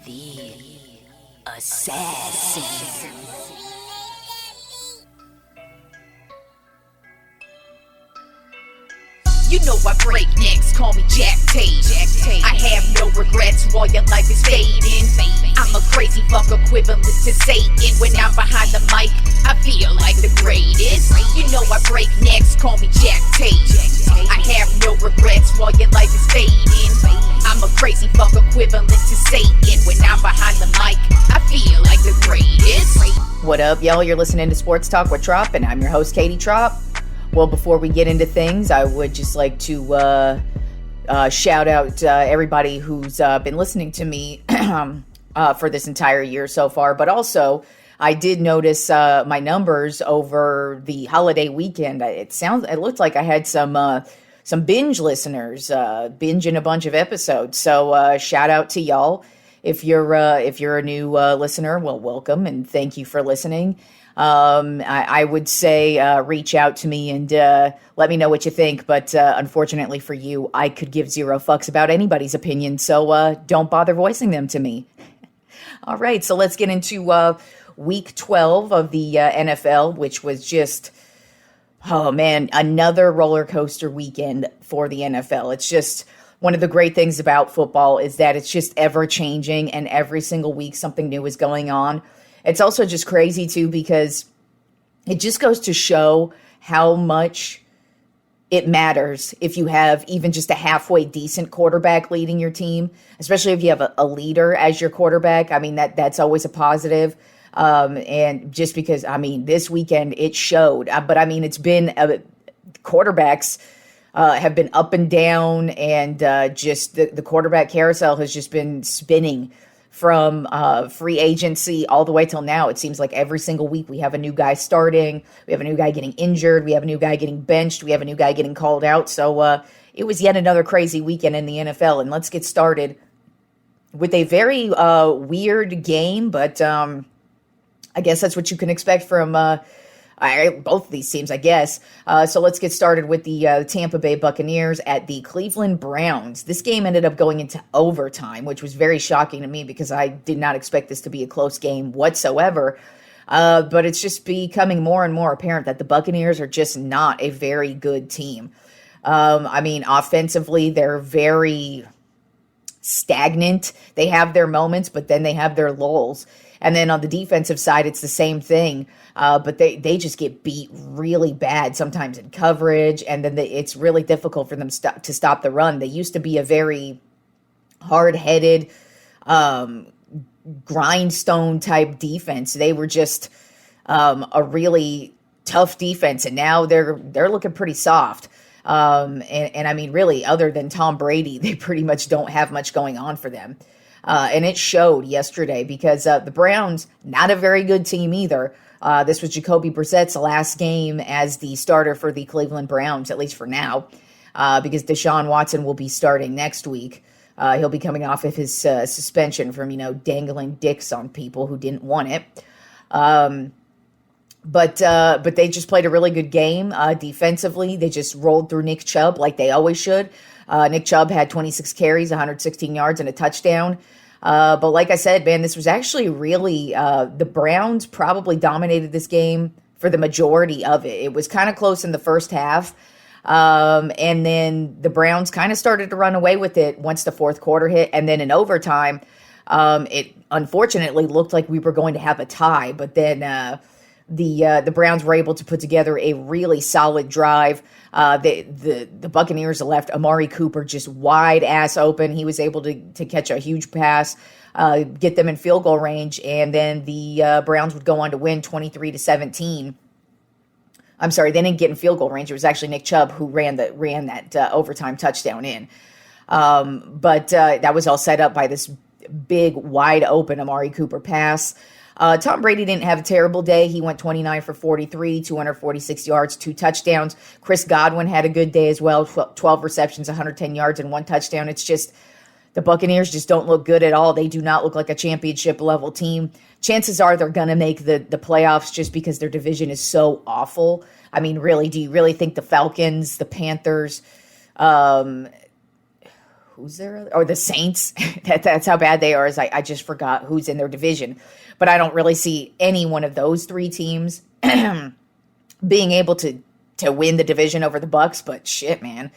The assassin. You know I break necks, call me Jack Tate. I have no regrets while your life is fading. I'm a crazy fuck equivalent to Satan. When I'm behind the mic, I feel like the greatest. You know I break necks, call me Jack Tate. I have no regrets while your life is fading. I'm a crazy fuck equivalent to Satan. When I'm behind the mic, I feel like the greatest. What up, y'all? You're listening to Sports Talk with Tropp, and I'm your host, Katie Tropp. Well, before we get into things, I would just like to shout out everybody who's been listening to me for this entire year so far. But also, I did notice my numbers over the holiday weekend. It looked like I had some binge listeners, binging a bunch of episodes. So shout out to y'all. If you're a new listener, well, welcome and thank you for listening. I would say reach out to me and let me know what you think. But unfortunately for you, I could give zero fucks about anybody's opinion. So don't bother voicing them to me. All right, so let's get into week 12 of the NFL, which was just, oh man, another roller coaster weekend for the NFL. It's just one of the great things about football is that it's just ever changing, and every single week something new is going on. It's also just crazy, too, because it just goes to show how much it matters if you have even just a halfway decent quarterback leading your team, especially if you have a leader as your quarterback. I mean, that's always a positive. And just because, I mean, this weekend it showed. But, I mean, it's been quarterbacks have been up and down, and just the quarterback carousel has just been spinning from free agency all the way till now. It seems like every single week we have a new guy starting, we have a new guy getting injured, we have a new guy getting benched, we have a new guy getting called out. So it was yet another crazy weekend in the NFL. And let's get started with a very weird game, but I guess that's what you can expect from both of these teams, I guess. So let's get started with the Tampa Bay Buccaneers at the Cleveland Browns. This game ended up going into overtime, which was very shocking to me because I did not expect this to be a close game whatsoever. But it's just becoming more and more apparent that the Buccaneers are just not a very good team. I mean, offensively, they're very stagnant. They have their moments, but then they have their lulls. And then on the defensive side, it's the same thing. But they just get beat really bad, sometimes in coverage, and then it's really difficult for them to stop the run. They used to be a very hard-headed, grindstone type defense. They were just a really tough defense, and now they're looking pretty soft. And I mean, really, other than Tom Brady, they pretty much don't have much going on for them. And it showed yesterday because the Browns, not a very good team either. This was Jacoby Brissett's last game as the starter for the Cleveland Browns, at least for now, because Deshaun Watson will be starting next week. He'll be coming off of his suspension from, dangling dicks on people who didn't want it. But they just played a really good game defensively. They just rolled through Nick Chubb like they always should. Nick Chubb had 26 carries, 116 yards, and a touchdown. But like I said, man, this was actually really the Browns probably dominated this game for the majority of it. It was kind of close in the first half. And then the Browns kind of started to run away with it once the fourth quarter hit. And then in overtime, it unfortunately looked like we were going to have a tie. But then the Browns were able to put together a really solid drive. The Buccaneers left Amari Cooper just wide ass open. He was able to catch a huge pass, get them in field goal range, and then the Browns would go on to win 23-17. I'm sorry, they didn't get in field goal range. It was actually Nick Chubb who ran that overtime touchdown in. But that was all set up by this big, wide open Amari Cooper pass. Tom Brady didn't have a terrible day. He went 29 for 43, 246 yards, 2 touchdowns. Chris Godwin had a good day as well, 12 receptions, 110 yards, and 1 touchdown. It's just the Buccaneers just don't look good at all. They do not look like a championship-level team. Chances are they're going to make the playoffs just because their division is so awful. I mean, really, do you really think the Falcons, the Panthers, who's there? Or the Saints. That's how bad they are. Is I just forgot who's in their division. But I don't really see any one of those three teams being able to win the division over the Bucks. But shit, man.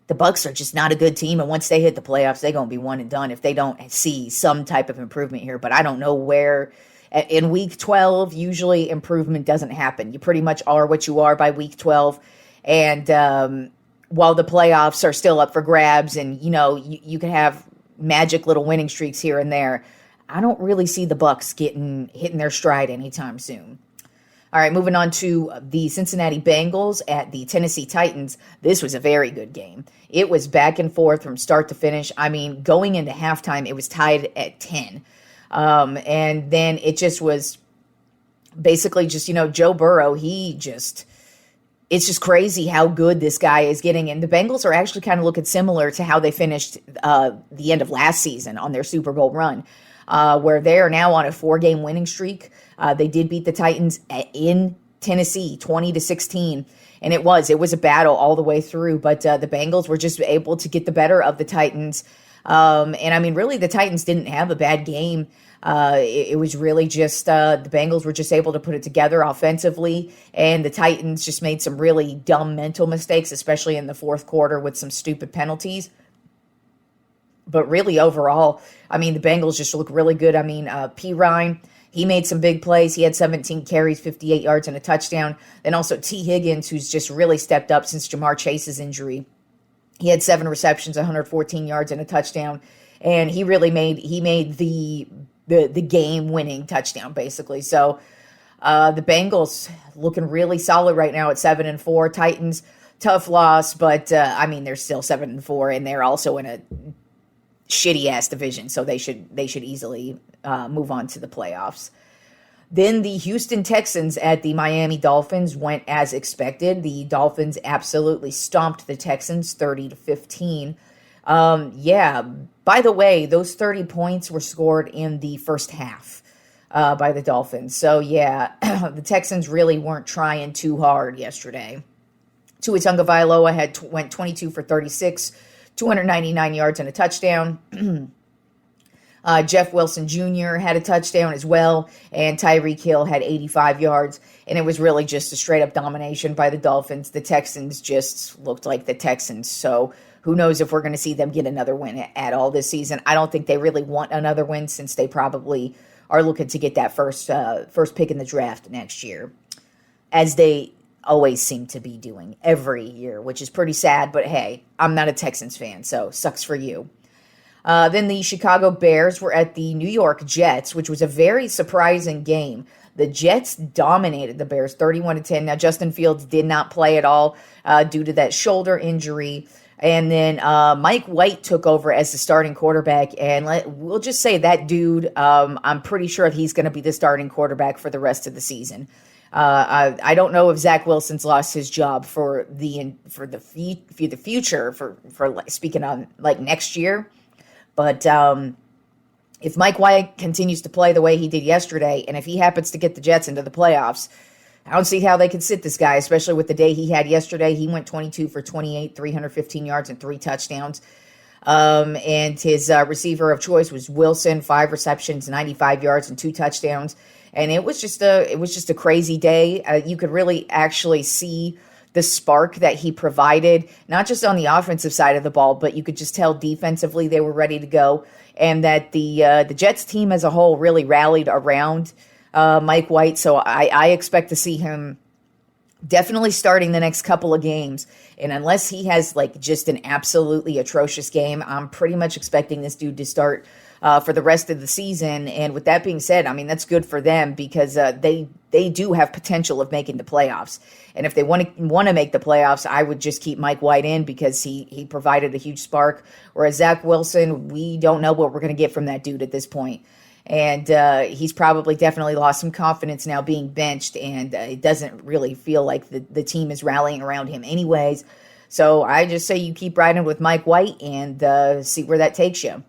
The Bucks are just not a good team, and once they hit the playoffs, they're going to be one and done if they don't see some type of improvement here. But I don't know where. In Week 12, usually improvement doesn't happen. You pretty much are what you are by Week 12, and while the playoffs are still up for grabs, and you can have magic little winning streaks here and there, I don't really see the Bucks hitting their stride anytime soon. All right, moving on to the Cincinnati Bengals at the Tennessee Titans. This was a very good game. It was back and forth from start to finish. I mean, going into halftime, it was tied at 10. And then it just was basically just, Joe Burrow, it's just crazy how good this guy is getting. And the Bengals are actually kind of looking similar to how they finished the end of last season on their Super Bowl run, where they are now on a 4-game winning streak. They did beat the Titans in Tennessee 20-16, and it was a battle all the way through, but the Bengals were just able to get the better of the Titans. And I mean, really, the Titans didn't have a bad game. It was really just the Bengals were just able to put it together offensively, and the Titans just made some really dumb mental mistakes, especially in the fourth quarter with some stupid penalties. But really, overall, I mean, the Bengals just look really good. I mean, P. Ryan, he made some big plays. He had 17 carries, 58 yards, and a touchdown. Then also T. Higgins, who's just really stepped up since Jamar Chase's injury. He had 7 receptions, 114 yards, and a touchdown. And he really made the game-winning touchdown, basically. So the Bengals looking really solid right now at 7-4. Titans, tough loss, but I mean, they're still 7-4, and they're also in a shitty-ass division, so they should easily move on to the playoffs. Then the Houston Texans at the Miami Dolphins went as expected. The Dolphins absolutely stomped the Texans 30-15. By the way, those 30 points were scored in the first half by the Dolphins. So, the Texans really weren't trying too hard yesterday. Tua Tagovailoa went 22 for 36, 299 yards and a touchdown. Jeff Wilson Jr. had a touchdown as well, and Tyreek Hill had 85 yards, and it was really just a straight-up domination by the Dolphins. The Texans just looked like the Texans, so who knows if we're going to see them get another win at all this season. I don't think they really want another win since they probably are looking to get that first pick in the draft next year, as they always seem to be doing every year, which is pretty sad, but hey, I'm not a Texans fan, so sucks for you. Then the Chicago Bears were at the New York Jets, which was a very surprising game. The Jets dominated the Bears 31-10. Now, Justin Fields did not play at all due to that shoulder injury. And then Mike White took over as the starting quarterback. And we'll just say that dude, I'm pretty sure he's going to be the starting quarterback for the rest of the season. I don't know if Zach Wilson's lost his job for the future, for speaking on like next year. But if Mike White continues to play the way he did yesterday, and if he happens to get the Jets into the playoffs, I don't see how they can sit this guy, especially with the day he had yesterday. He went 22 for 28, 315 yards and 3 touchdowns. And his receiver of choice was Wilson, 5 receptions, 95 yards and 2 touchdowns. And it was just a crazy day. You could really actually see the spark that he provided, not just on the offensive side of the ball, but you could just tell defensively they were ready to go, and that the Jets team as a whole really rallied around Mike White. So I expect to see him definitely starting the next couple of games. And unless he has like just an absolutely atrocious game, I'm pretty much expecting this dude to start for the rest of the season. And with that being said, I mean, that's good for them because they do have potential of making the playoffs. And if they want to make the playoffs, I would just keep Mike White in because he provided a huge spark. Whereas Zach Wilson, we don't know what we're going to get from that dude at this point. And he's probably definitely lost some confidence now being benched, and it doesn't really feel like the team is rallying around him anyways. So I just say you keep riding with Mike White and see where that takes you.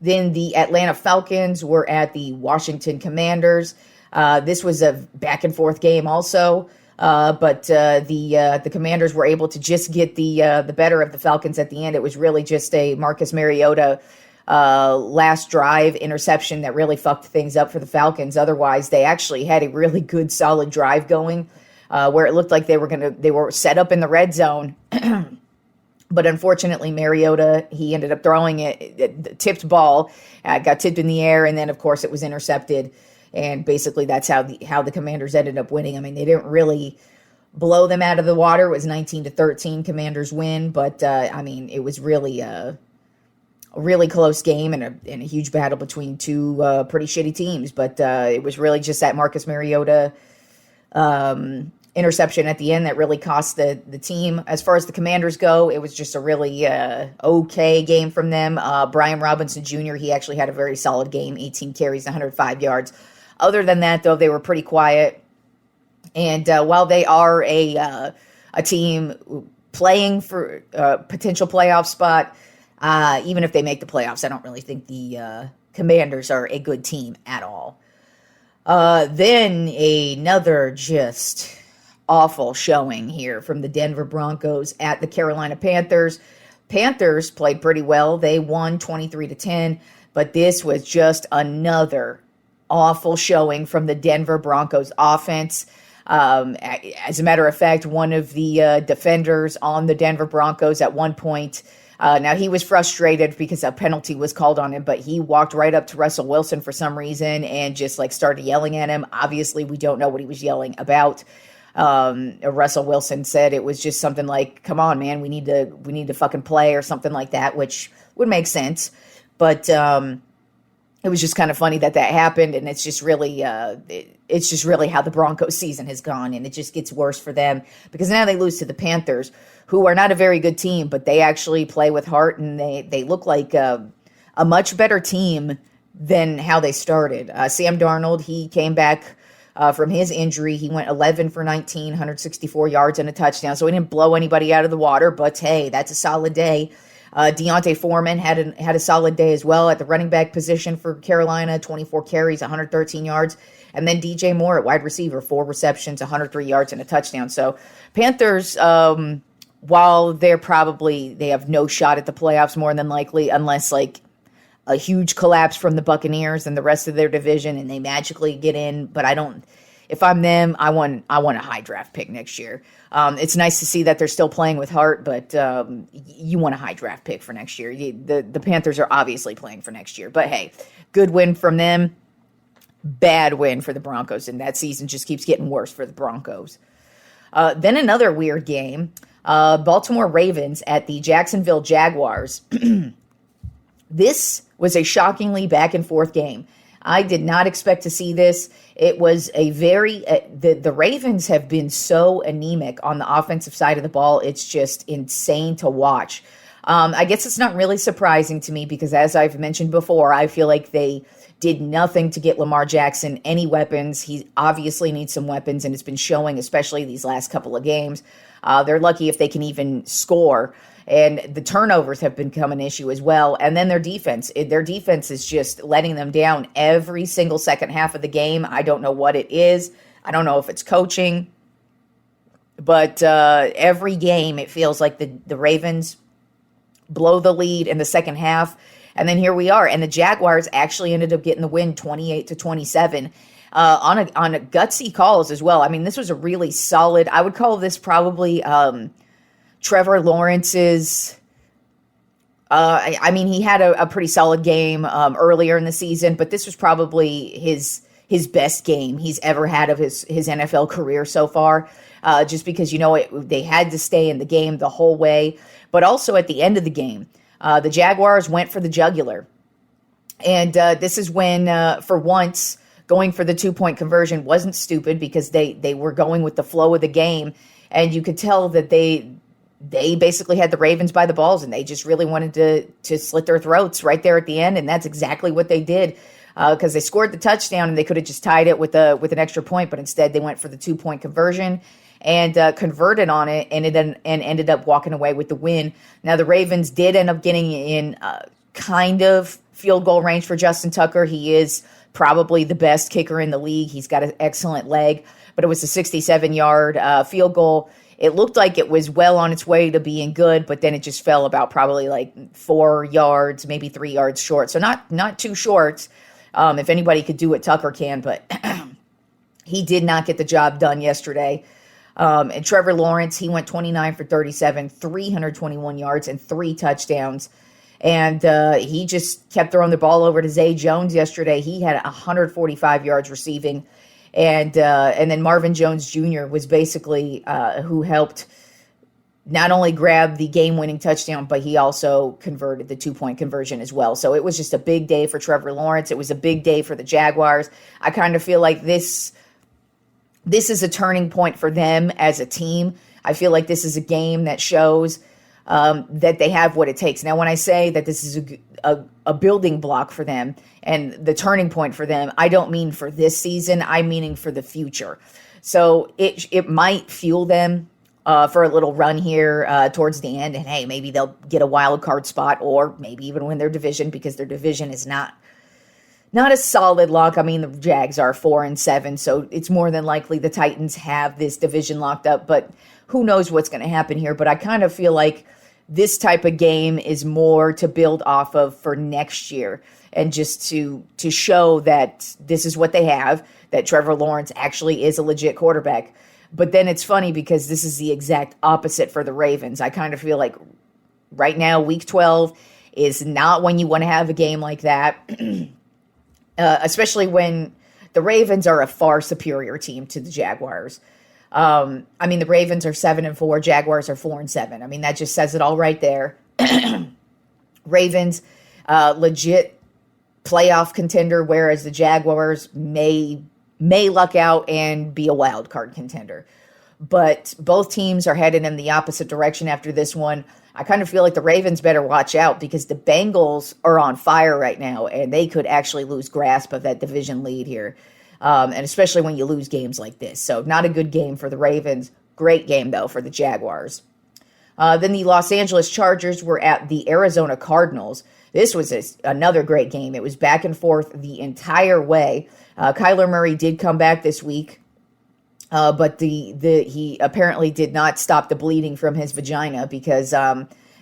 Then the Atlanta Falcons were at the Washington Commanders. This was a back-and-forth game also. But the Commanders were able to just get the better of the Falcons at the end. It was really just a Marcus Mariota last drive interception that really fucked things up for the Falcons. Otherwise, they actually had a really good, solid drive going, where it looked like they were set up in the red zone. But unfortunately, Mariota, he ended up throwing it tipped ball, got tipped in the air, and then of course it was intercepted. And basically, that's how the Commanders ended up winning. I mean, they didn't really blow them out of the water. It was 19-13, Commanders win, but I mean, it was really a really close game and a huge battle between two pretty shitty teams. But it was really just that Marcus Mariota interception at the end that really cost the team. As far as the Commanders go, it was just a really okay game from them. Brian Robinson Jr., he actually had a very solid game, 18 carries, 105 yards. Other than that, though, they were pretty quiet. And while they are a team playing for a potential playoff spot, even if they make the playoffs, I don't really think the Commanders are a good team at all. Then another just awful showing here from the Denver Broncos at the Carolina Panthers. Panthers played pretty well. They won 23-10, but this was just another awful showing from the Denver Broncos offense. As a matter of fact, one of the defenders on the Denver Broncos at one point, now he was frustrated because a penalty was called on him, but he walked right up to Russell Wilson for some reason and just like started yelling at him. Obviously, we don't know what he was yelling about. Russell Wilson said it was just something like, "Come on, man, we need to fucking play," or something like that, which would make sense. But it was just kind of funny that happened, and it's just really how the Broncos season has gone, and it just gets worse for them because now they lose to the Panthers, who are not a very good team, but they actually play with heart, and they look like a much better team than how they started. Sam Darnold, he came back from his injury. He went 11 for 19, 164 yards and a touchdown, so he didn't blow anybody out of the water, but hey, that's a solid day. Deontay Foreman had a solid day as well at the running back position for Carolina, 24 carries, 113 yards. And then DJ Moore at wide receiver, 4 receptions, 103 yards and a touchdown. So Panthers, while they have no shot at the playoffs more than likely, unless like a huge collapse from the Buccaneers and the rest of their division and they magically get in. But if I'm them, I want a high draft pick next year. It's nice to see that they're still playing with heart, but you want a high draft pick for next year. The Panthers are obviously playing for next year. But hey, good win from them. Bad win for the Broncos, and that season just keeps getting worse for the Broncos. Then another weird game. Baltimore Ravens at the Jacksonville Jaguars. This was a shockingly back and forth game. I did not expect to see this. It was a very, the Ravens have been so anemic on the offensive side of the ball. It's just insane to watch. I guess it's not really surprising to me because as I've mentioned before, I feel like they did nothing to get Lamar Jackson any weapons. He obviously needs some weapons, and it's been showing, especially these last couple of games. They're lucky if they can even score. And the turnovers have become an issue as well. And then their defense is just letting them down every single second half of the game. I don't know what it is. I don't know if it's coaching. But every game, it feels like the Ravens blow the lead in the second half. And then here we are. And the Jaguars actually ended up getting the win 28-27 on a gutsy calls as well. I mean, this was a really solid, I would call this probably Trevor Lawrence's, he had a pretty solid game earlier in the season, but this was probably his best game he's ever had of his NFL career so far, just because, they had to stay in the game the whole way. But also at the end of the game, the Jaguars went for the jugular. And this is when, for once, going for the 2-point conversion wasn't stupid because they were going with the flow of the game. And you could tell that they basically had the Ravens by the balls, and they just really wanted to slit their throats right there at the end, and that's exactly what they did because they scored the touchdown, and they could have just tied it with an extra point, but instead they went for the 2-point conversion and converted on it, and ended up walking away with the win. Now the Ravens did end up getting in kind of field goal range for Justin Tucker. He is probably the best kicker in the league. He's got an excellent leg, but it was a 67-yard field goal. It looked like it was well on its way to being good, but then it just fell about probably like 4 yards, maybe 3 yards short. So not too short. If anybody could do it, Tucker can, but he did not get the job done yesterday. And Trevor Lawrence, he went 29 for 37, 321 yards, and 3 touchdowns. And he just kept throwing the ball over to Zay Jones yesterday. He had 145 yards receiving. And then Marvin Jones Jr. was basically who helped not only grab the game-winning touchdown, but he also converted the 2-point conversion as well. So it was just a big day for Trevor Lawrence. It was a big day for the Jaguars. I kind of feel like this is a turning point for them as a team. I feel like this is a game that shows that they have what it takes. Now, when I say that this is a building block for them and the turning point for them, I don't mean for this season. I'm meaning for the future. So it might fuel them for a little run here towards the end. And, hey, maybe they'll get a wild card spot or maybe even win their division, because their division is not a solid lock. I mean, the Jags are 4-7, so it's more than likely the Titans have this division locked up. But who knows what's going to happen here. But I kind of feel like this type of game is more to build off of for next year, and just to show that this is what they have, that Trevor Lawrence actually is a legit quarterback. But then it's funny because this is the exact opposite for the Ravens. I kind of feel like right now, week 12 is not when you want to have a game like that, especially when the Ravens are a far superior team to the Jaguars. I mean, the Ravens are 7-4, Jaguars are 4-7. I mean, that just says it all right there. Ravens, legit playoff contender, whereas the Jaguars may luck out and be a wild card contender. But both teams are headed in the opposite direction after this one. I kind of feel like the Ravens better watch out, because the Bengals are on fire right now, and they could actually lose grasp of that division lead here. And especially when you lose games like this. So not a good game for the Ravens. Great game, though, for the Jaguars. Then the Los Angeles Chargers were at the Arizona Cardinals. This was another great game. It was back and forth the entire way. Kyler Murray did come back this week, but he apparently did not stop the bleeding from his vagina, because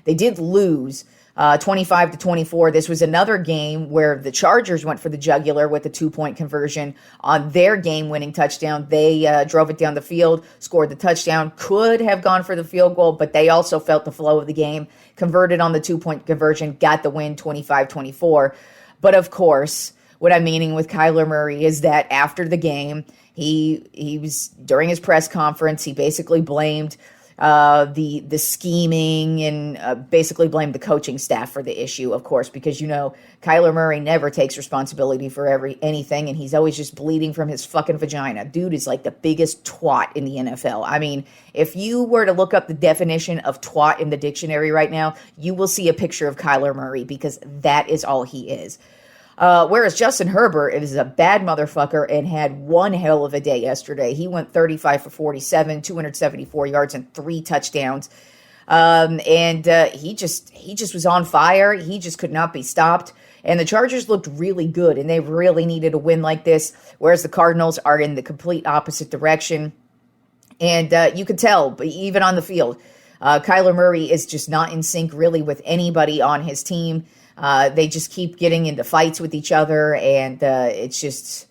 they did lose 25-24. This was another game where the Chargers went for the jugular with a 2-point conversion on their game-winning touchdown. They drove it down the field, scored the touchdown, could have gone for the field goal, but they also felt the flow of the game, converted on the 2-point conversion, got the win 25-24. But of course, what I'm meaning with Kyler Murray is that after the game, he was, during his press conference, he basically blamed the scheming and basically blamed the coaching staff for the issue, of course, because, Kyler Murray never takes responsibility for anything, and he's always just bleeding from his fucking vagina. Dude is like the biggest twat in the NFL. I mean, if you were to look up the definition of twat in the dictionary right now, you will see a picture of Kyler Murray, because that is all he is. Whereas Justin Herbert is a bad motherfucker and had one hell of a day yesterday. He went 35 for 47, 274 yards, and 3 touchdowns. He just was on fire. He just could not be stopped. And the Chargers looked really good, and they really needed a win like this, whereas the Cardinals are in the complete opposite direction. And you could tell, but even on the field, Kyler Murray is just not in sync really with anybody on his team. They just keep getting into fights with each other, and it's just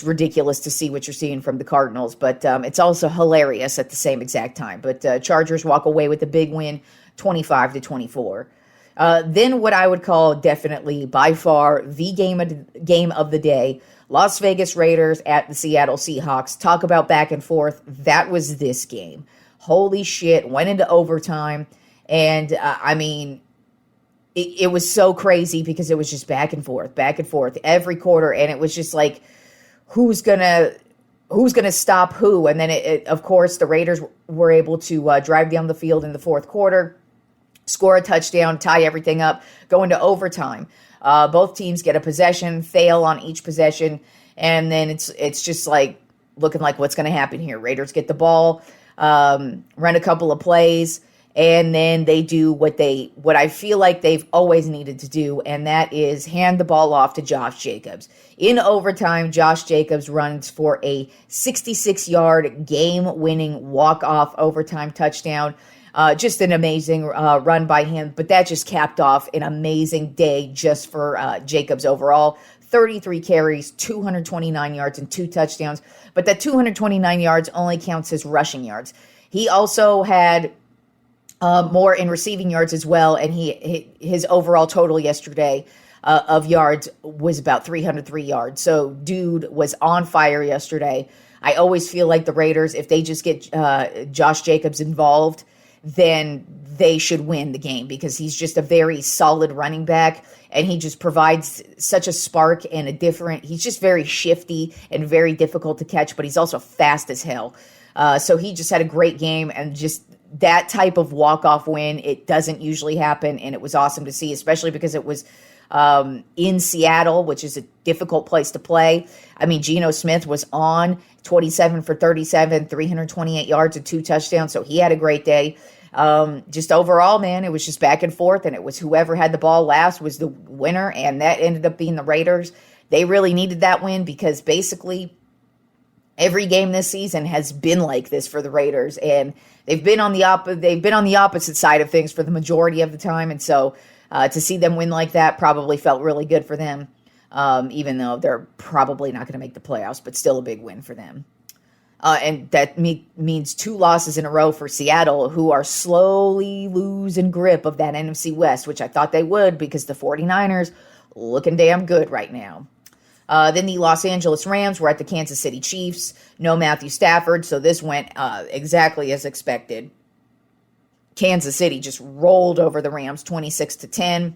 ridiculous to see what you're seeing from the Cardinals. But it's also hilarious at the same exact time. But Chargers walk away with a big win, 25-24. Then what I would call definitely by far the game of the day, Las Vegas Raiders at the Seattle Seahawks. Talk about back and forth. That was this game. Holy shit, went into overtime. And it was so crazy because it was just back and forth every quarter. And it was just like, who's gonna stop who? And then of course, the Raiders were able to drive down the field in the fourth quarter, score a touchdown, tie everything up, go into overtime. Both teams get a possession, fail on each possession, and then it's just like looking like what's going to happen here. Raiders get the ball, run a couple of plays, And then they do what I feel like they've always needed to do, and that is hand the ball off to Josh Jacobs. In overtime, Josh Jacobs runs for a 66-yard game-winning walk-off overtime touchdown. Just an amazing run by him, but that just capped off an amazing day just for Jacobs overall. 33 carries, 229 yards, and 2 touchdowns. But that 229 yards only counts as rushing yards. He also had more in receiving yards as well, and his overall total yesterday of yards was about 303 yards. So dude was on fire yesterday. I always feel like the Raiders, if they just get Josh Jacobs involved, then they should win the game, because he's just a very solid running back, and he just provides such a spark and he's just very shifty and very difficult to catch, but he's also fast as hell. So he just had a great game, and just that type of walk-off win, it doesn't usually happen, and it was awesome to see, especially because it was in Seattle, which is a difficult place to play. I mean, Geno Smith was on 27 for 37, 328 yards and 2 touchdowns, so he had a great day. Just overall, man, it was just back and forth, and it was whoever had the ball last was the winner, and that ended up being the Raiders. They really needed that win, because basically every game this season has been like this for the Raiders, and they've been on the opposite side of things for the majority of the time, and so to see them win like that probably felt really good for them, even though they're probably not going to make the playoffs, but still a big win for them. And that means 2 losses in a row for Seattle, who are slowly losing grip of that NFC West, which I thought they would, because the 49ers looking damn good right now. Then the Los Angeles Rams were at the Kansas City Chiefs. No Matthew Stafford, so this went exactly as expected. Kansas City just rolled over the Rams 26-10.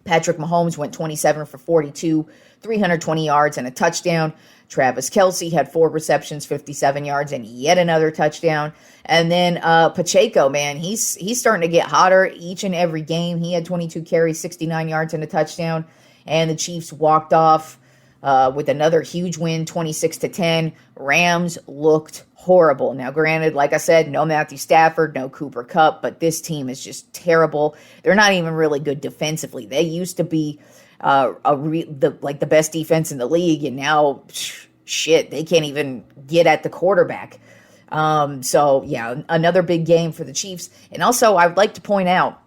Patrick Mahomes went 27 for 42, 320 yards and a touchdown. Travis Kelce had 4 receptions, 57 yards, and yet another touchdown. And then Pacheco, man, he's starting to get hotter each and every game. He had 22 carries, 69 yards, and a touchdown. And the Chiefs walked off with another huge win, 26-10. Rams looked horrible. Now, granted, like I said, no Matthew Stafford, no Cooper Kupp, but this team is just terrible. They're not even really good defensively. They used to be the best defense in the league, and now shit, they can't even get at the quarterback. So yeah, another big game for the Chiefs. And also, I would like to point out,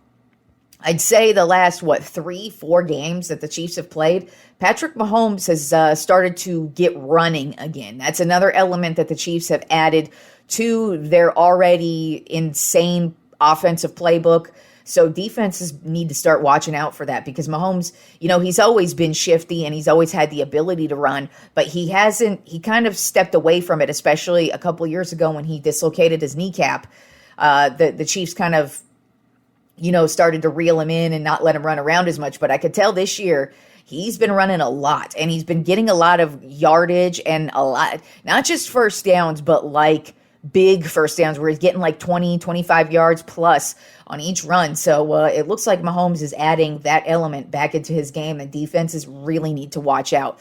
I'd say the last 3-4 games that the Chiefs have played, Patrick Mahomes has started to get running again. That's another element that the Chiefs have added to their already insane offensive playbook. So defenses need to start watching out for that, because Mahomes, he's always been shifty and he's always had the ability to run, but he kind of stepped away from it, especially a couple years ago when he dislocated his kneecap. The Chiefs kind of, started to reel him in and not let him run around as much. But I could tell this year he's been running a lot, and he's been getting a lot of yardage and a lot, not just first downs, but like big first downs where he's getting like 20, 25 yards plus on each run. So it looks like Mahomes is adding that element back into his game, and defenses really need to watch out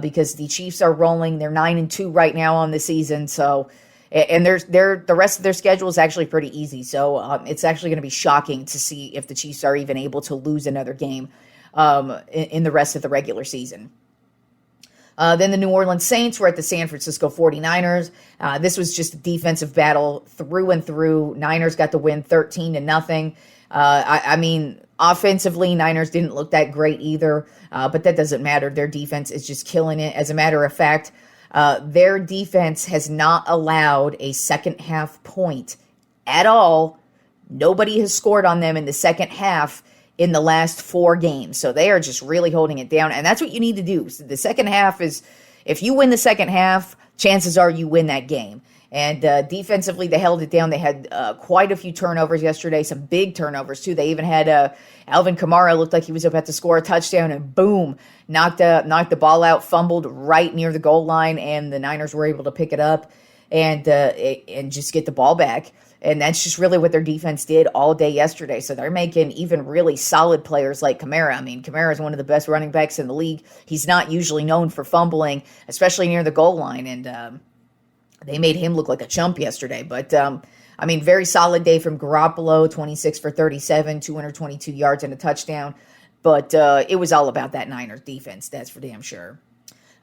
because the Chiefs are rolling. They're 9-2 right now on the season. So, and the rest of their schedule is actually pretty easy. So it's actually going to be shocking to see if the Chiefs are even able to lose another game in the rest of the regular season. Then the New Orleans Saints were at the San Francisco 49ers. This was just a defensive battle through and through. Niners got the win 13-0. I mean, offensively, Niners didn't look that great either, but that doesn't matter. Their defense is just killing it. As a matter of fact, their defense has not allowed a second half point at all. Nobody has scored on them in the second half in the last 4 games. So they are just really holding it down. And that's what you need to do. So the second half is, if you win the second half, chances are you win that game. And defensively, they held it down. They had quite a few turnovers yesterday, some big turnovers too. They even had Alvin Kamara looked like he was about to score a touchdown, and boom, knocked the ball out, fumbled right near the goal line, and the Niners were able to pick it up and just get the ball back. And that's just really what their defense did all day yesterday. So they're making even really solid players like Kamara. I mean, Kamara is one of the best running backs in the league. He's not usually known for fumbling, especially near the goal line. And they made him look like a chump yesterday. But I mean, very solid day from Garoppolo, 26 for 37, 222 yards and a touchdown. But it was all about that Niners defense, that's for damn sure.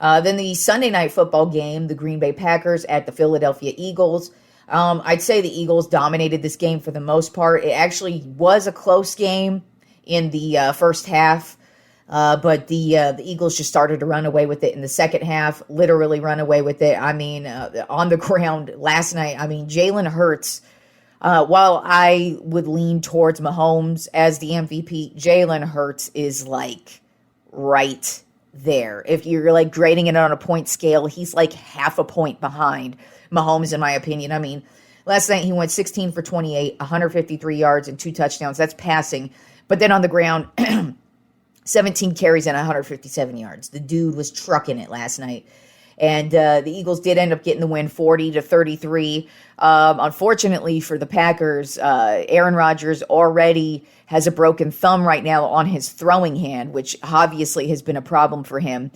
Then the Sunday night football game, the Green Bay Packers at the Philadelphia Eagles. I'd say the Eagles dominated this game for the most part. It actually was a close game in the first half, but the Eagles just started to run away with it in the second half, literally run away with it. I mean, on the ground last night, I mean, Jalen Hurts, while I would lean towards Mahomes as the MVP, Jalen Hurts is like right there. If you're like grading it on a point scale, he's like half a point behind Mahomes, in my opinion. I mean, last night he went 16 for 28, 153 yards and 2 touchdowns. That's passing. But then on the ground, 17 carries and 157 yards. The dude was trucking it last night. And the Eagles did end up getting the win 40-33. Unfortunately for the Packers, Aaron Rodgers already has a broken thumb right now on his throwing hand, which obviously has been a problem for him.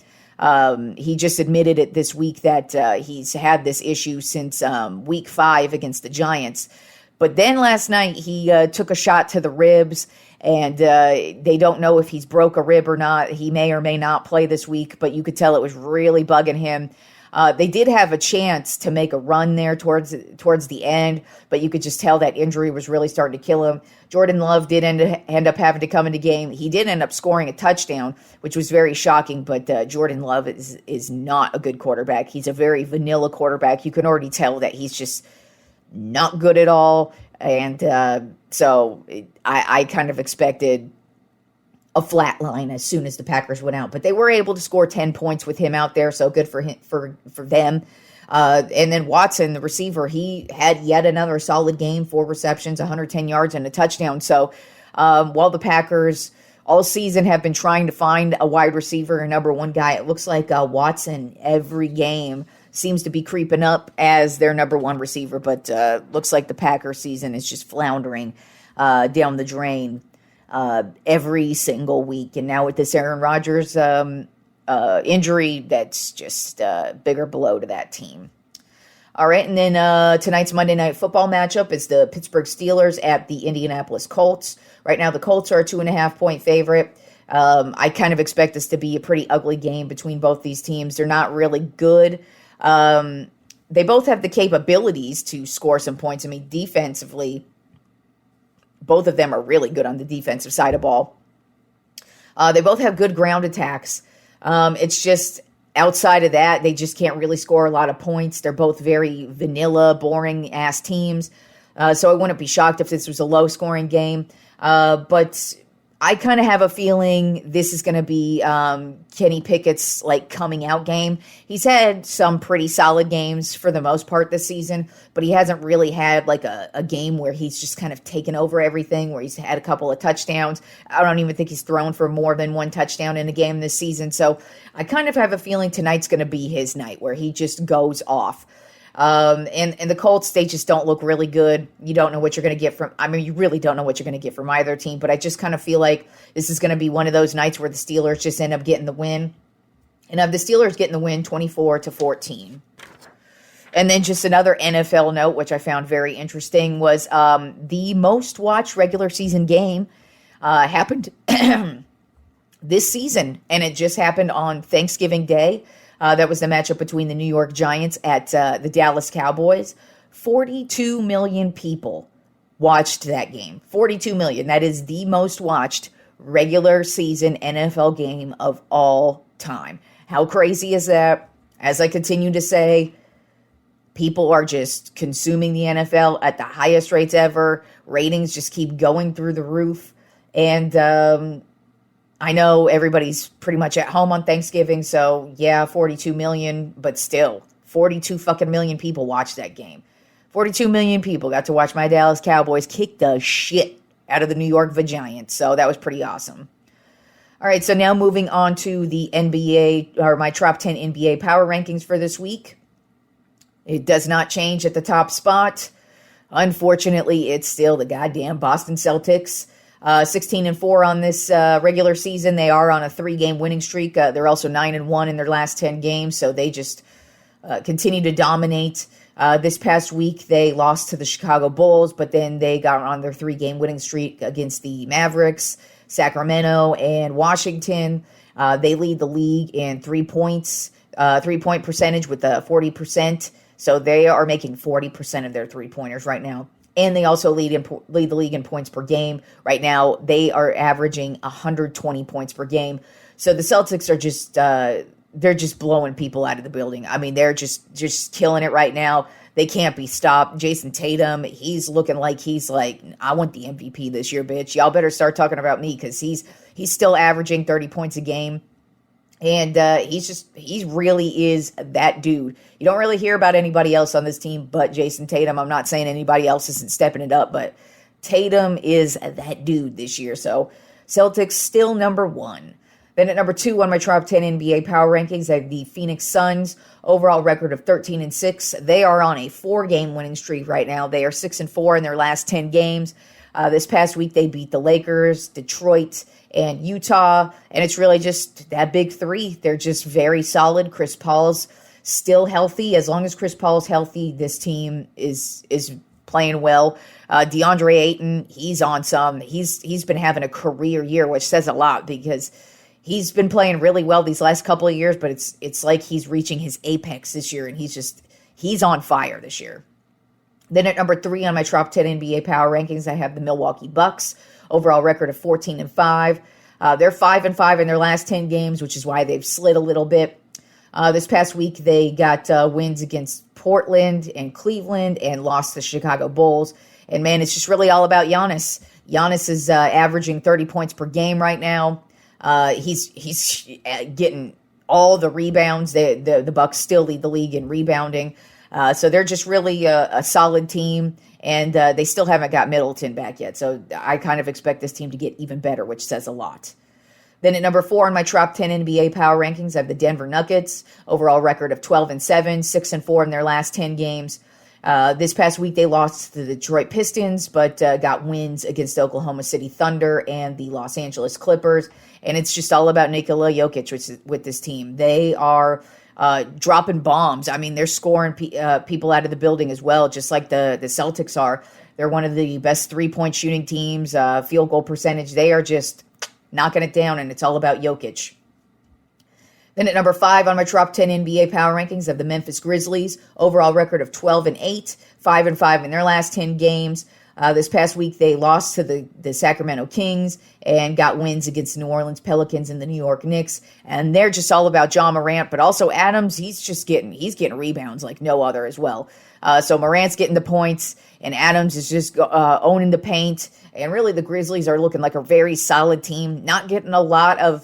He just admitted it this week that he's had this issue since week 5 against the Giants. But then last night he took a shot to the ribs, and they don't know if he's broke a rib or not. He may or may not play this week, but you could tell it was really bugging him. They did have a chance to make a run there towards the end, but you could just tell that injury was really starting to kill him. Jordan Love did end up having to come into game. He did end up scoring a touchdown, which was very shocking, but Jordan Love is not a good quarterback. He's a very vanilla quarterback. You can already tell that he's just not good at all, and so I kind of expected a flat line as soon as the Packers went out, but they were able to score 10 points with him out there, so good for him, for them. And then Watson, the receiver, he had yet another solid game, 4 receptions, 110 yards and a touchdown. So while the Packers all season have been trying to find a wide receiver, a number one guy, it looks like Watson every game seems to be creeping up as their number one receiver, but looks like the Packers season is just floundering down the drain every single week. And now with this Aaron Rodgers injury, that's just a bigger blow to that team. All right, and then tonight's Monday Night Football matchup is the Pittsburgh Steelers at the Indianapolis Colts. Right now, the Colts are a 2.5-point favorite. I kind of expect this to be a pretty ugly game between both these teams. They're not really good. They both have the capabilities to score some points. I mean, defensively, both of them are really good on the defensive side of ball. They both have good ground attacks. It's just outside of that, they just can't really score a lot of points. They're both very vanilla, boring-ass teams. So I wouldn't be shocked if this was a low-scoring game. But I kind of have a feeling this is going to be Kenny Pickett's like coming out game. He's had some pretty solid games for the most part this season, but he hasn't really had like a game where he's just kind of taken over everything, where he's had a couple of touchdowns. I don't even think he's thrown for more than 1 touchdown in a game this season. So I kind of have a feeling tonight's going to be his night where he just goes off. And the Colts, they just don't look really good. You don't know what you're going to get from, I mean, you really don't know what you're going to get from either team, but I just kind of feel like this is going to be one of those nights where the Steelers just end up getting the win. And the Steelers getting the win 24-14. And then just another NFL note, which I found very interesting, was the most watched regular season game happened this season, and it just happened on Thanksgiving Day. That was the matchup between the New York Giants at the Dallas Cowboys. 42 million people watched that game. 42 million. That is the most watched regular season NFL game of all time. How crazy is that? As I continue to say, people are just consuming the NFL at the highest rates ever. Ratings just keep going through the roof. And I know everybody's pretty much at home on Thanksgiving, so yeah, 42 million, but still, 42 fucking million people watched that game. 42 million people got to watch my Dallas Cowboys kick the shit out of the New York Giants, so that was pretty awesome. All right, so now moving on to the NBA, or my top 10 NBA power rankings for this week. It does not change at the top spot. Unfortunately, it's still the goddamn Boston Celtics. 16-4 on this regular season. They are on a 3-game winning streak. They're also 9-1 in their last 10 games, so they just continue to dominate. This past week, they lost to the Chicago Bulls, but then they got on their 3-game winning streak against the Mavericks, Sacramento, and Washington. They lead the league in 3-point percentage with 40%. So they are making 40% of their three-pointers right now. And they also lead the league in points per game. Right now, they are averaging 120 points per game. So the Celtics are just they're just blowing people out of the building. I mean, they're just killing it right now. They can't be stopped. Jason Tatum, he's looking like I want the MVP this year, bitch. Y'all better start talking about me because he's still averaging 30 points a game. And he really is that dude. You don't really hear about anybody else on this team but Jason Tatum. I'm not saying anybody else isn't stepping it up, but Tatum is that dude this year. So Celtics still number 1. Then at number 2 on my top 10 NBA power rankings, I have the Phoenix Suns. Overall record of 13-6. They are on a 4-game winning streak right now. They are 6-4 in their last 10 games. This past week, they beat the Lakers, Detroit, and Utah, and it's really just that big 3. They're just very solid. Chris Paul's still healthy. As long as Chris Paul's healthy, this team is playing well. DeAndre Ayton, he's on some. He's been having a career year, which says a lot because he's been playing really well these last couple of years, but it's like he's reaching his apex this year, and he's on fire this year. Then at number 3 on my top 10 NBA power rankings, I have the Milwaukee Bucks. Overall record of 14-5. They're 5-5 in their last 10 games, which is why they've slid a little bit. This past week, they got wins against Portland and Cleveland and lost the Chicago Bulls. And, man, it's just really all about Giannis. Giannis is averaging 30 points per game right now. He's getting all the rebounds. The Bucks still lead the league in rebounding. So they're just really a solid team, and they still haven't got Middleton back yet. So I kind of expect this team to get even better, which says a lot. Then at number 4 on my top 10 NBA power rankings, I have the Denver Nuggets. Overall record of 12-7, 6-4 in their last 10 games. This past week, they lost to the Detroit Pistons, but got wins against the Oklahoma City Thunder and the Los Angeles Clippers. And it's just all about Nikola Jokic with this team. They are dropping bombs. I mean, they're scoring people out of the building as well, just like the Celtics are. They're one of the best three-point shooting teams, field goal percentage. They are just knocking it down, and it's all about Jokic. Then at number 5 on my top 10 NBA power rankings, I have the Memphis Grizzlies. Overall record of 12-8, 5-5 in their last 10 games. This past week, they lost to the Sacramento Kings and got wins against the New Orleans Pelicans and the New York Knicks. And they're just all about John Morant, but also Adams. He's getting rebounds like no other as well. So Morant's getting the points, and Adams is just owning the paint. And really, the Grizzlies are looking like a very solid team. Not getting a lot of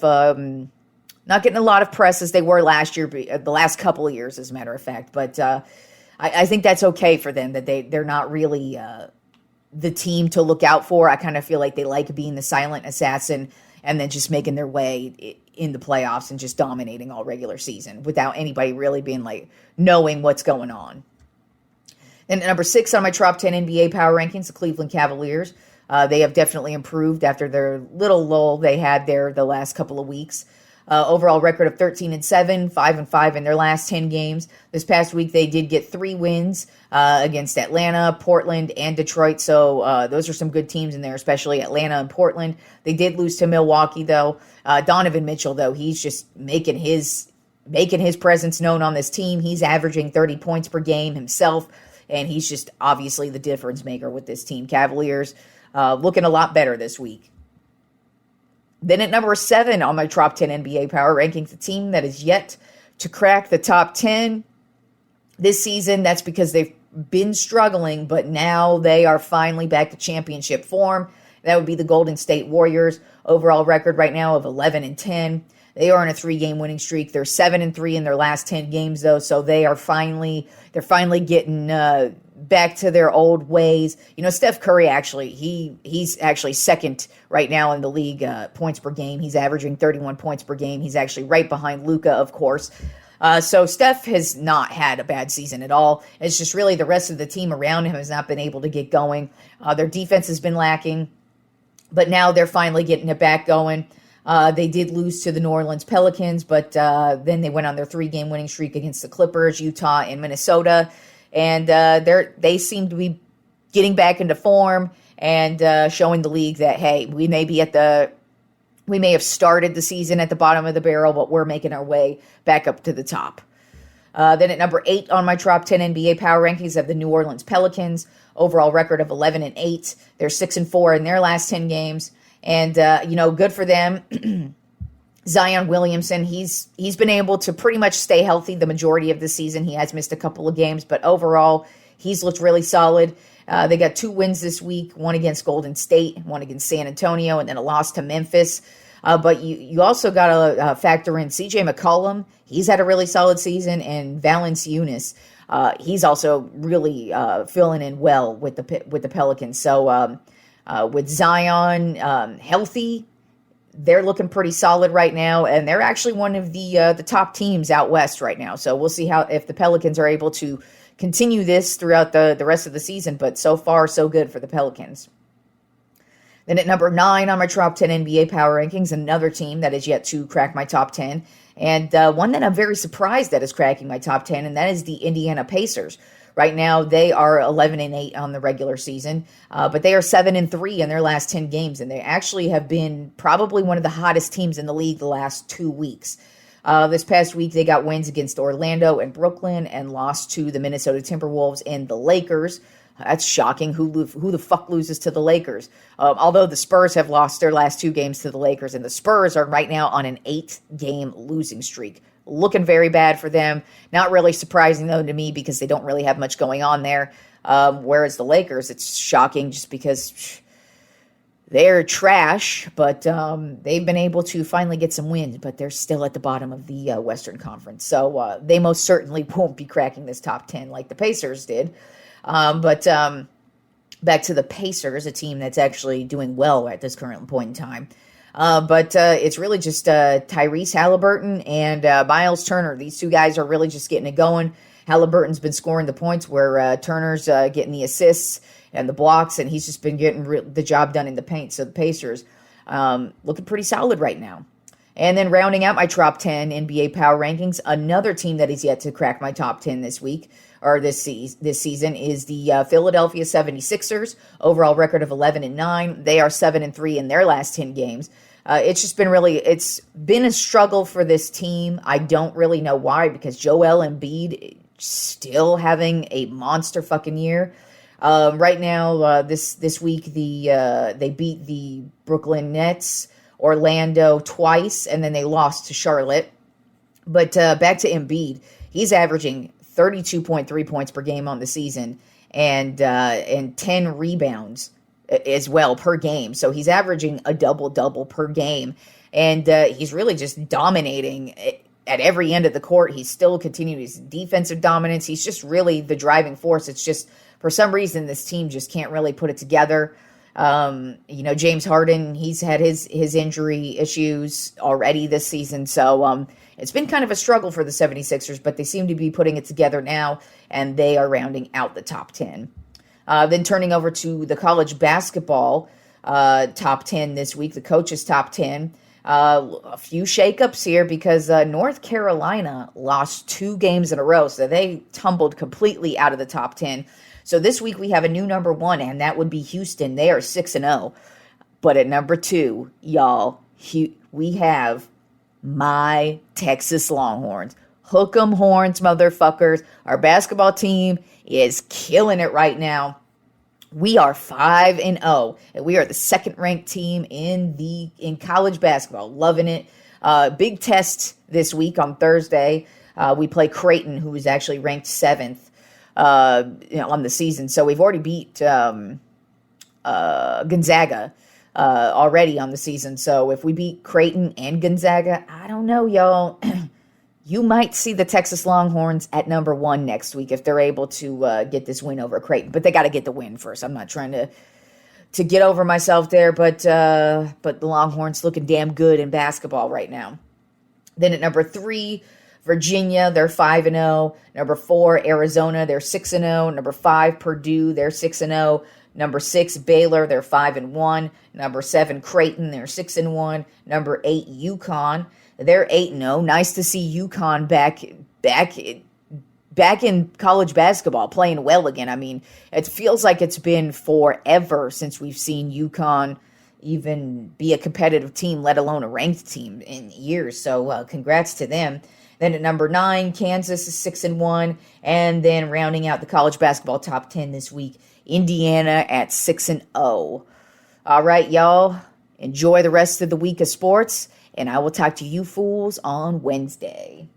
press as they were last year, the last couple of years, as a matter of fact. But I think that's okay for them that they're not really the team to look out for. I kind of feel like they like being the silent assassin and then just making their way in the playoffs and just dominating all regular season without anybody really being like knowing what's going on. And at number 6 on my top 10 NBA power rankings, the Cleveland Cavaliers. They have definitely improved after their little lull they had there the last couple of weeks. Overall record of 13-7, 5-5 in their last 10 games. This past week, they did get 3 wins against Atlanta, Portland, and Detroit. So those are some good teams in there, especially Atlanta and Portland. They did lose to Milwaukee, though. Donovan Mitchell, though, he's just making his presence known on this team. He's averaging 30 points per game himself, and he's just obviously the difference maker with this team. Cavaliers looking a lot better this week. Then at number 7 on my top 10 NBA power rankings, the team that is yet to crack the top 10 this season. That's because they've been struggling, but now they are finally back to championship form. That would be the Golden State Warriors. Overall record right now of 11-10. They are on a 3-game winning streak. They're 7-3 in their last 10 games, though, so they're finally getting back to their old ways. You know, Steph Curry he's actually second right now in the league points per game. He's averaging 31 points per game. He's actually right behind Luka, of course. So Steph has not had a bad season at all. It's just really the rest of the team around him has not been able to get going. Their defense has been lacking, but now they're finally getting it back going. They did lose to the New Orleans Pelicans, but then they went on their 3-game winning streak against the Clippers, Utah, and Minnesota. and they seem to be getting back into form and showing the league that, hey, we may have started the season at the bottom of the barrel, but we're making our way back up to the top. Then at number 8 on my Trop 10 NBA power rankings have the New Orleans Pelicans. Overall record of 11-8. They're 6-4 in their last 10 games. And, good for them. Zion Williamson, he's been able to pretty much stay healthy the majority of the season. He has missed a couple of games, but overall, he's looked really solid. They got 2 wins this week, one against Golden State, one against San Antonio, and then a loss to Memphis. But you also got to factor in C.J. McCollum. He's had a really solid season, and Valanciunas, he's also really filling in well with the Pelicans. So with Zion healthy, they're looking pretty solid right now, and they're actually one of the top teams out west right now. So we'll see if the Pelicans are able to continue this throughout the rest of the season. But so far, so good for the Pelicans. Then at number 9 on my Top 10 NBA power rankings, another team that is yet to crack my top 10, and one that I'm very surprised that is cracking my top 10, and that is the Indiana Pacers. Right now, they are 11-8 on the regular season, but they are 7-3 in their last 10 games, and they actually have been probably one of the hottest teams in the league the last 2 weeks. This past week, they got wins against Orlando and Brooklyn and lost to the Minnesota Timberwolves and the Lakers. That's shocking. Who the fuck loses to the Lakers? Although the Spurs have lost their last 2 games to the Lakers, and the Spurs are right now on an 8-game losing streak. Looking very bad for them. Not really surprising, though, to me, because they don't really have much going on there. Whereas the Lakers, it's shocking just because they're trash, but they've been able to finally get some wins, but they're still at the bottom of the Western Conference. So they most certainly won't be cracking this top 10 like the Pacers did. But back to the Pacers, a team that's actually doing well at this current point in time. But it's really just Tyrese Halliburton and Miles Turner. These 2 guys are really just getting it going. Halliburton's been scoring the points where Turner's getting the assists and the blocks, and he's just been getting the job done in the paint. So the Pacers looking pretty solid right now. And then rounding out my top 10 NBA power rankings, another team that is yet to crack my top 10 this week, or this season, is the Philadelphia 76ers. Overall record of 11-9. They are 7-3 in their last 10 games. It's been a struggle for this team. I don't really know why, because Joel Embiid still having a monster fucking year. Right now, this week, they beat the Brooklyn Nets, Orlando twice, and then they lost to Charlotte. But back to Embiid, he's averaging 32.3 points per game on the season and 10 rebounds as well per game. So he's averaging a double-double per game, and he's really just dominating at every end of the court. He's still continuing his defensive dominance. He's just really the driving force. It's just, for some reason, this team just can't really put it together. James Harden, he's had his injury issues already this season, so it's been kind of a struggle for the 76ers, but they seem to be putting it together now, and they are rounding out the top 10. Then turning over to the college basketball top 10 this week, the coaches' top 10. A few shakeups here because North Carolina lost 2 games in a row, so they tumbled completely out of the top 10. So this week we have a new number 1, and that would be Houston. They are 6-0. But at number 2, y'all, we have my Texas Longhorns. Hook 'em horns, motherfuckers. Our basketball team is killing it right now. We are 5-0, and we are the second-ranked team in college basketball. Loving it. Big test this week on Thursday. We play Creighton, who is actually ranked 7th. On the season. So we've already beat Gonzaga already on the season. So if we beat Creighton and Gonzaga, I don't know, y'all. You might see the Texas Longhorns at number 1 next week if they're able to get this win over Creighton. But they got to get the win first. I'm not trying to get over myself there, but the Longhorns looking damn good in basketball right now. Then at number 3, Virginia, they're 5-0. Number 4, Arizona, they're 6-0. Number 5, Purdue, they're 6-0. Number 6, Baylor, they're 5-1. Number 7, Creighton, they're 6-1. Number 8, UConn, they're 8-0. Nice to see UConn back back in college basketball, playing well again. I mean, it feels like it's been forever since we've seen UConn even be a competitive team, let alone a ranked team in years. So congrats to them. Then at number 9, Kansas is 6-1, and then rounding out the college basketball top 10 this week, Indiana at 6-0. All right, y'all. Enjoy the rest of the week of sports, and I will talk to you fools on Wednesday.